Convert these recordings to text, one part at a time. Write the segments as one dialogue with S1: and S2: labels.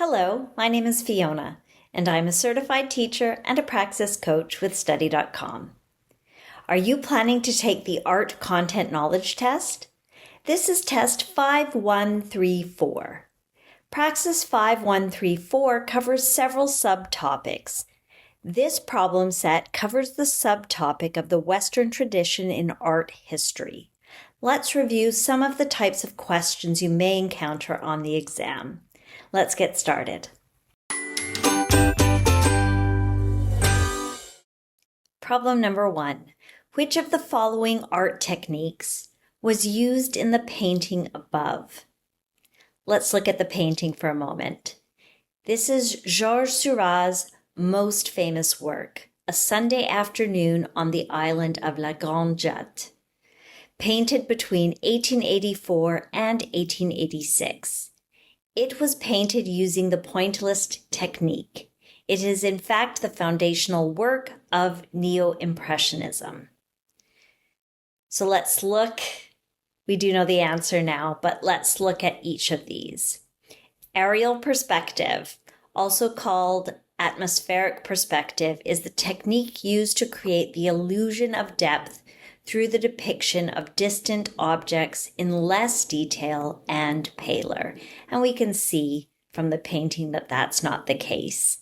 S1: Hello, my name is Fiona, and I'm a certified teacher and a Praxis coach with Study.com. Are you planning to take the Art Content Knowledge Test? This is Test 5134. Praxis 5134 covers several subtopics. This problem set covers the subtopic of the Western tradition in art history. Let's review some of the types of questions you may encounter on the exam. Let's get started. Problem number 1. Which of the following art techniques was used in the painting above? Let's look at the painting for a moment. This is Georges Seurat's most famous work, A Sunday Afternoon on the Island of La Grande Jatte, painted between 1884 and 1886. It was painted using the pointillist technique. It is in fact the foundational work of Neo-Impressionism. So let's look, we do know the answer now, but let's look at each of these. Aerial perspective, also called atmospheric perspective, is the technique used to create the illusion of depth through the depiction of distant objects in less detail and paler. And we can see from the painting that that's not the case.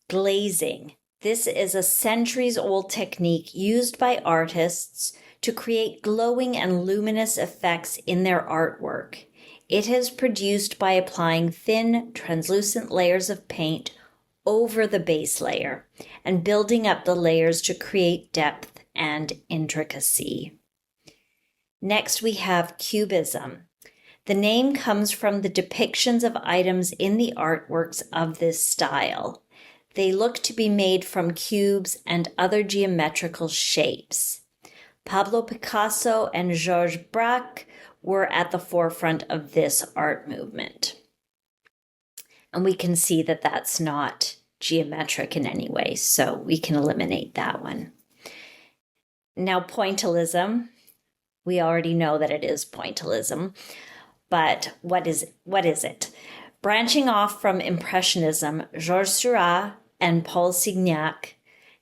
S1: Glazing. This is a centuries-old technique used by artists to create glowing and luminous effects in their artwork. It is produced by applying thin, translucent layers of paint over the base layer and building up the layers to create depth and intricacy. Next, we have cubism. The name comes from the depictions of items in the artworks of this style. They look to be made from cubes and other geometrical shapes. Pablo Picasso and Georges Braque were at the forefront of this art movement. And we can see that that's not geometric in any way, so we can eliminate that one. Now, pointillism, we already know that it is pointillism, but what is it? Branching off from Impressionism, Georges Seurat and Paul Signac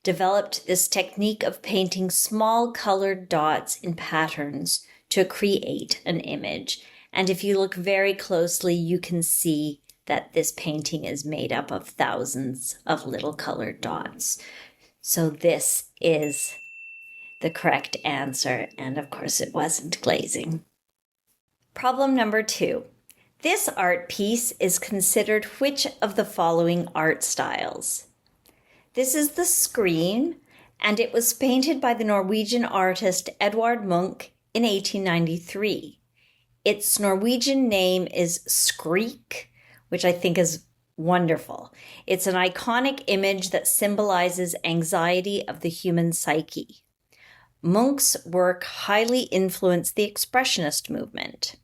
S1: developed this technique of painting small colored dots in patterns to create an image. And if you look very closely, you can see that this painting is made up of thousands of little colored dots. So this is the correct answer, and of course it wasn't glazing. Problem number 2. This art piece is considered which of the following art styles? This is the Screen, and it was painted by the Norwegian artist Edvard Munch in 1893. Its Norwegian name is Skrik, which I think is wonderful. It's an iconic image that symbolizes anxiety of the human psyche. Munch's work highly influenced the Expressionist movement.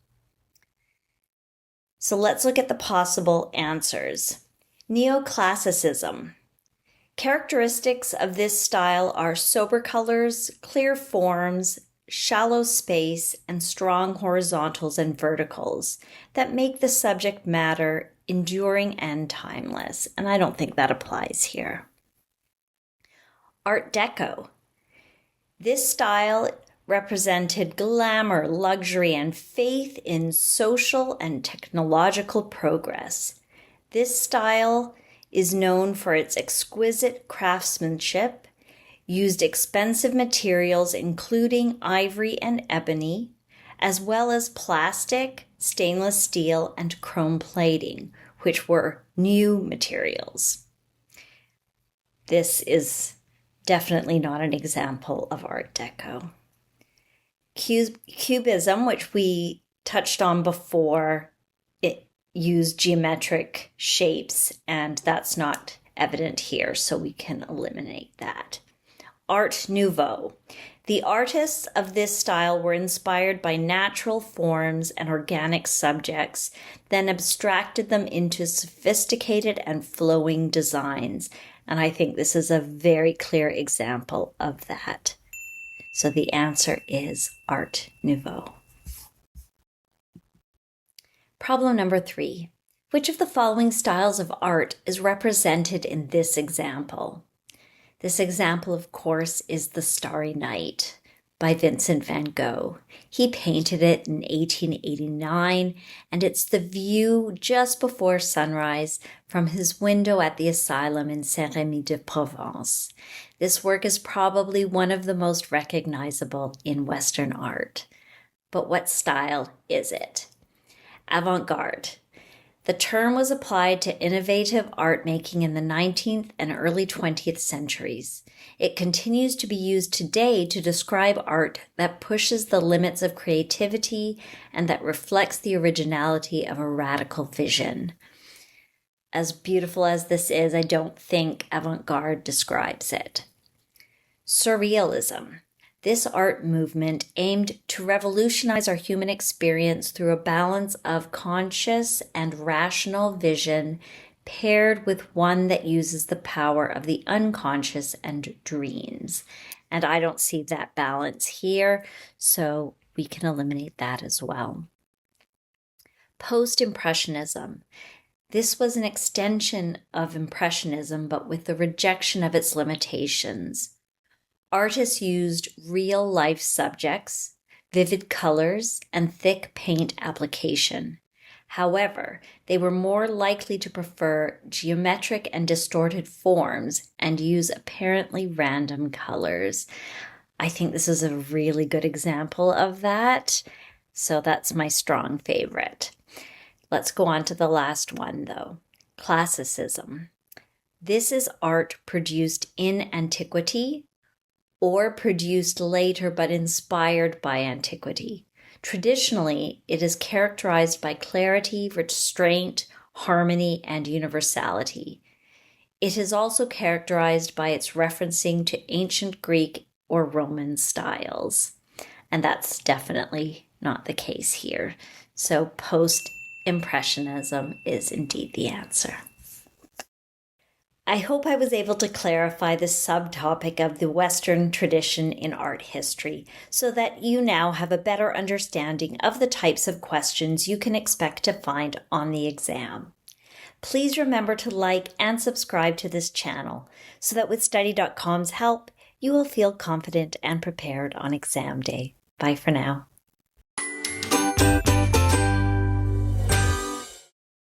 S1: So let's look at the possible answers. Neoclassicism. Characteristics of this style are sober colors, clear forms, shallow space, and strong horizontals and verticals that make the subject matter enduring and timeless. And I don't think that applies here. Art Deco. This style represented glamour, luxury, and faith in social and technological progress. This style is known for its exquisite craftsmanship, used expensive materials including ivory and ebony, as well as plastic, stainless steel, and chrome plating, which were new materials. This is definitely not an example of Art Deco. Cubism, which we touched on before, it used geometric shapes, and that's not evident here, so we can eliminate that. Art Nouveau. The artists of this style were inspired by natural forms and organic subjects, then abstracted them into sophisticated and flowing designs. And I think this is a very clear example of that. So the answer is Art Nouveau. Problem number 3. Which of the following styles of art is represented in this example? This example, of course, is The Starry Night by Vincent van Gogh. He painted it in 1889, and it's the view just before sunrise from his window at the asylum in Saint-Rémy-de-Provence. This work is probably one of the most recognizable in Western art. But what style is it? Avant-garde. The term was applied to innovative art making in the 19th and early 20th centuries. It continues to be used today to describe art that pushes the limits of creativity and that reflects the originality of a radical vision. As beautiful as this is, I don't think avant-garde describes it. Surrealism. This art movement aimed to revolutionize our human experience through a balance of conscious and rational vision paired with one that uses the power of the unconscious and dreams. And I don't see that balance here, so we can eliminate that as well. Post-Impressionism. This was an extension of Impressionism, but with the rejection of its limitations. Artists used real-life subjects, vivid colors, and thick paint application. However, they were more likely to prefer geometric and distorted forms and use apparently random colors. I think this is a really good example of that, so that's my strong favorite. Let's go on to the last one, though. Classicism. This is art produced in antiquity or produced later but inspired by antiquity. Traditionally, it is characterized by clarity, restraint, harmony, and universality. It is also characterized by its referencing to ancient Greek or Roman styles. And that's definitely not the case here. So post-impressionism is indeed the answer. I hope I was able to clarify the subtopic of the Western tradition in art history so that you now have a better understanding of the types of questions you can expect to find on the exam. Please remember to like and subscribe to this channel so that with Study.com's help, you will feel confident and prepared on exam day. Bye for now.